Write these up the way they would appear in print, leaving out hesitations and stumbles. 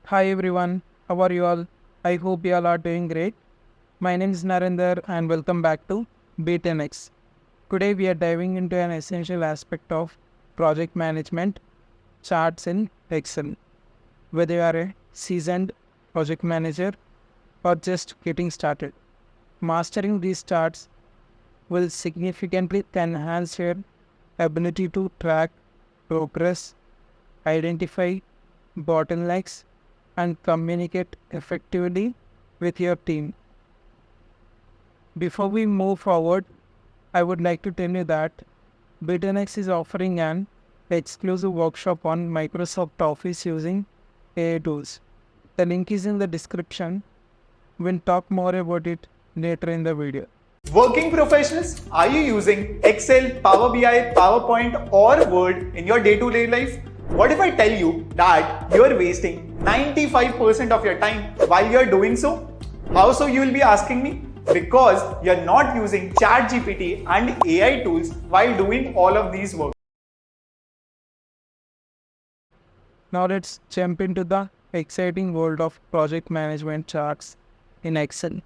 Hi everyone, how are you all? I hope you all are doing great. My name is Narendra and welcome back to Be10x. Today we are diving into an essential aspect of project management, charts in Excel. Whether you are a seasoned project manager or just getting started, mastering these charts will significantly enhance your ability to track progress, identify bottlenecks, and communicate effectively with your team. Before we move forward, I would like to tell you that Be10x is offering an exclusive workshop on Microsoft Office using AI tools. The link is in the description. We'll talk more about it later in the video. Working professionals, are you using Excel, Power BI, PowerPoint, or Word in your day to day life? What if I tell you that you're wasting 95% of your time while you're doing so? How so, you will be asking me? Because you're not using ChatGPT and AI tools while doing all of these work. Now let's jump into the exciting world of project management charts in Excel.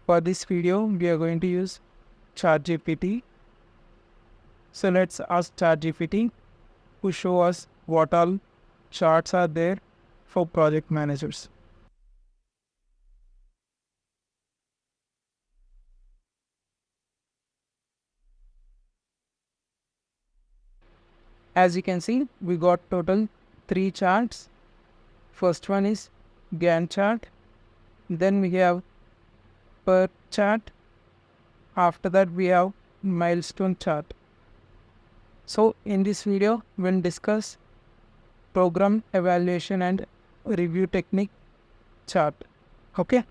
For this video, we are going to use ChatGPT. So let's ask ChatGPT to show us what all charts are there for project managers. As you can see, we got total 3 charts. First one is Gantt chart. Then we have per chart. After that, we have milestone chart. So in this video, we'll discuss program evaluation and review technique chart. Okay.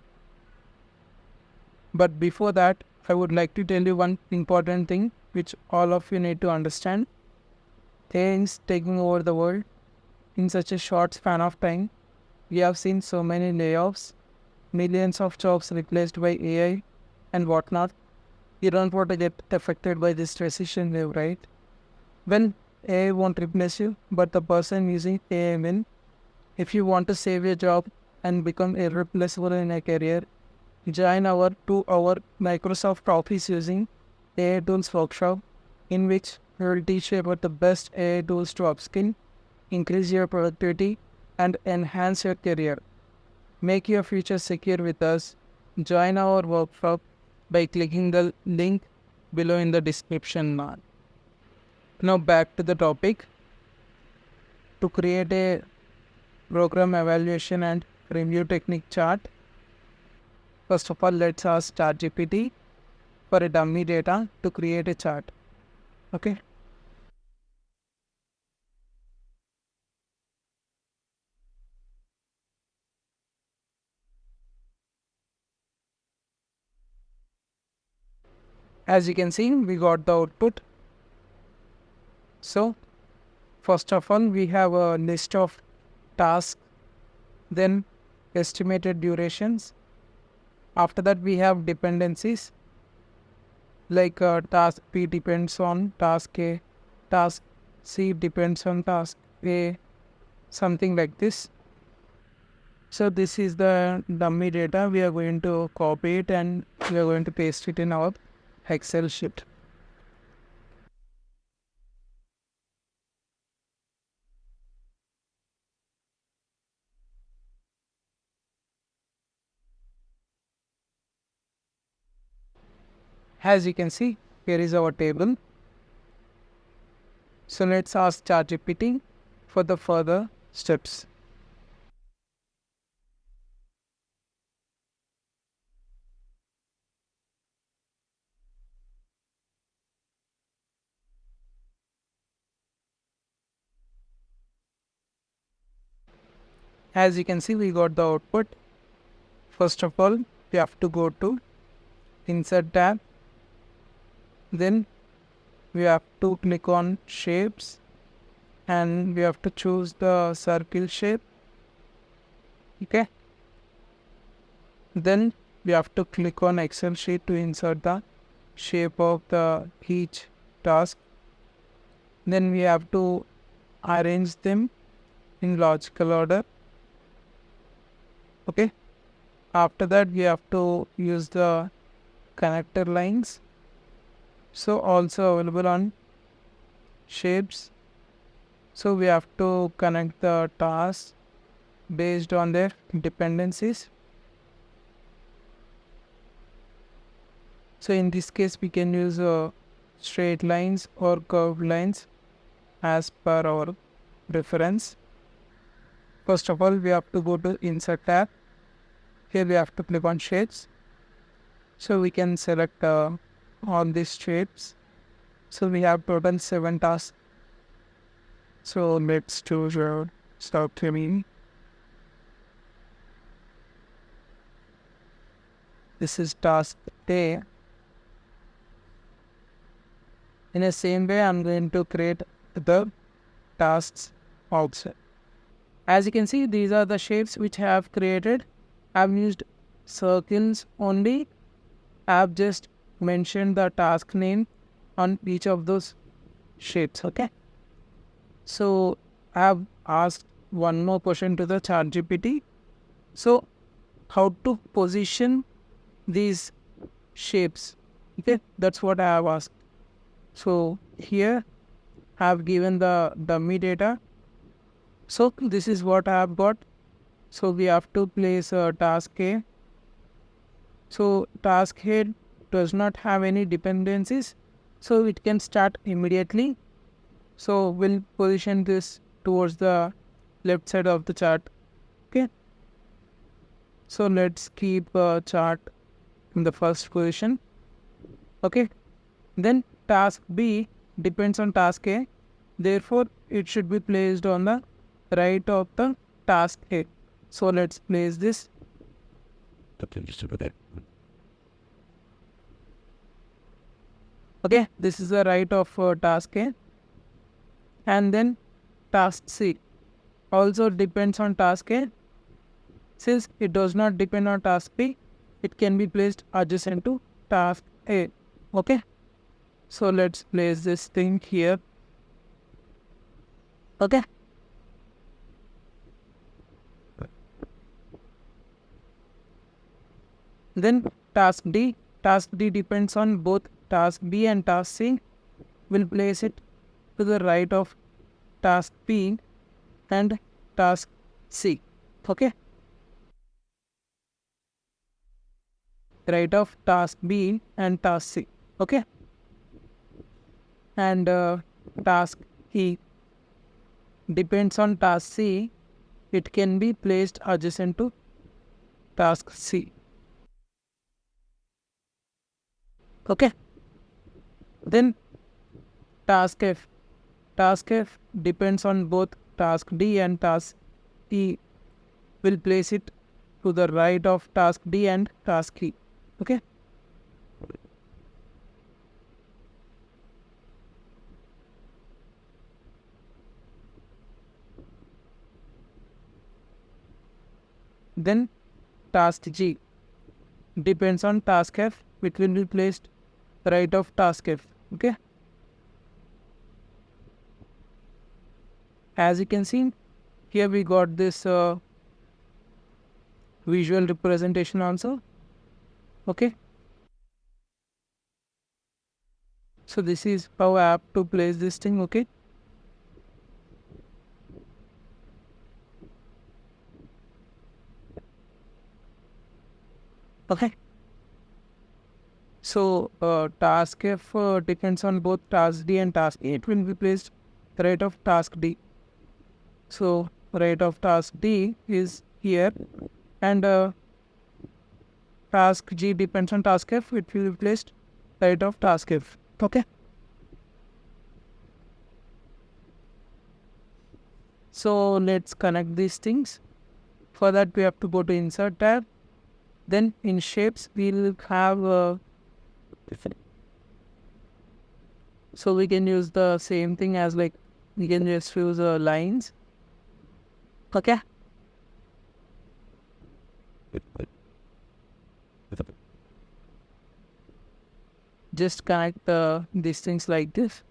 But before that, I would like to tell you one important thing which all of you need to understand. AI is taking over the world in such a short span of time. We have seen so many layoffs, millions of jobs replaced by AI and whatnot. You don't want to get affected by this recession wave, right? Well, AI won't replace you, but the person using AI will. If you want to save your job and become irreplaceable in a career, join our 2-hour Microsoft Office using AI Tools workshop, in which we will teach you about the best AI tools to upskill, increase your productivity, and enhance your career. Make your future secure with us. Join our workshop by clicking the link below in the description bar. Now back to the topic. To create a program evaluation and review technique chart, first of all, let's ask ChatGPT for a dummy data to create a chart. Okay. As you can see, we got the output. So, first of all, we have a list of tasks, then estimated durations. After that, we have dependencies, like task B depends on task A, task C depends on task A, something like this. So this is the dummy data. We are going to copy it and we are going to paste it in our Excel sheet. As you can see, here is our table. So let's ask ChatGPT for the further steps. As you can see, we got the output. First of all, we have to go to Insert tab. Then we have to click on Shapes and we have to choose the circle shape. Okay. Then we have to click on Excel sheet to insert the shape of the each task. Then we have to arrange them in logical order. Okay. After that, we have to use the connector lines. So also available on shapes. So we have to connect the tasks based on their dependencies. So in this case, we can use straight lines or curved lines as per our preference. First of all, we have to go to Insert tab. Here we have to click on Shapes. So we can select all these shapes. So we have total 7 tasks. So let's choose stop trimming. This is task day. In the same way, I'm going to create the tasks also. As you can see, these are the shapes which I have created. I've used circles only. I've just mentioned the task name on each of those shapes. Okay. So I have asked one more question to the ChatGPT. So how to position these shapes? Okay, that's what I have asked. So here I have given the dummy data. So this is what I have got. So we have to place a task A. So task A does not have any dependencies, so it can start immediately. So we'll position this towards the left side of the chart. Okay. So let's keep a chart in the first position. Okay. Then task B depends on task A. Therefore, it should be placed on the right of the task A. So let's place this. Okay, this is the right of task A. And then task C also depends on task A. Since it does not depend on task B, it can be placed adjacent to task A. Okay. So let's place this thing here. Okay. Then task D. Task D depends on both task B and task C. We'll place it to the right of task B and task C. Okay. Right of task B and task C. Okay. And task E depends on task C. It can be placed adjacent to task C. Okay. Then task F. Task F depends on both task D and task E. Will place it to the right of task D and task E. Okay. Then task G depends on task F, which will be placed right of task F. Okay. As you can see, here we got this visual representation also. Okay. So this is how I have to place this thing. Okay. Okay. So task F depends on both task D and task E. It will be placed right of task D. So right of task D is here, and task G depends on task F. It will be placed right of task F. Okay. So let's connect these things. For that, we have to go to Insert tab. Then in Shapes, we'll have so we can use the same thing as like we can just use lines. Okay. Just connect these things like this.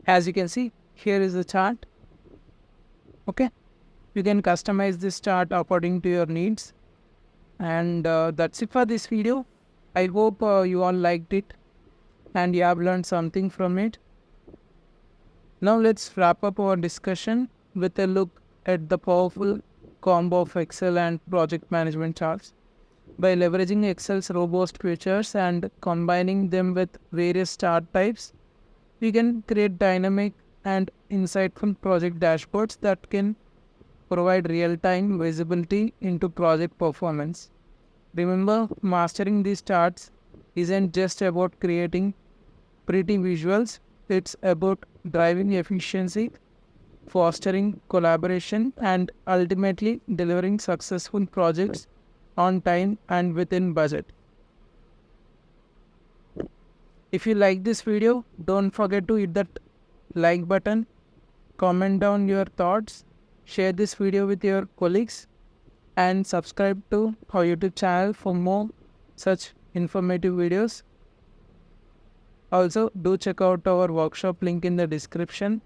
As you can see, here is the chart. Okay, you can customize this chart according to your needs. And that's it for this video. I hope you all liked it and you have learned something from it. Now let's wrap up our discussion with a look at the powerful combo of Excel and project management charts. By leveraging Excel's robust features and combining them with various chart types, we can create dynamic and insightful project dashboards that can provide real-time visibility into project performance. Remember, mastering these charts isn't just about creating pretty visuals, it's about driving efficiency, fostering collaboration, and ultimately delivering successful projects on time and within budget. If you like this video, don't forget to hit that like button, comment down your thoughts, share this video with your colleagues, and subscribe to our YouTube channel for more such informative videos. Also, do check out our workshop link in the description.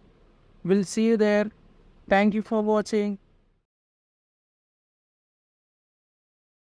We'll see you there. Thank you for watching.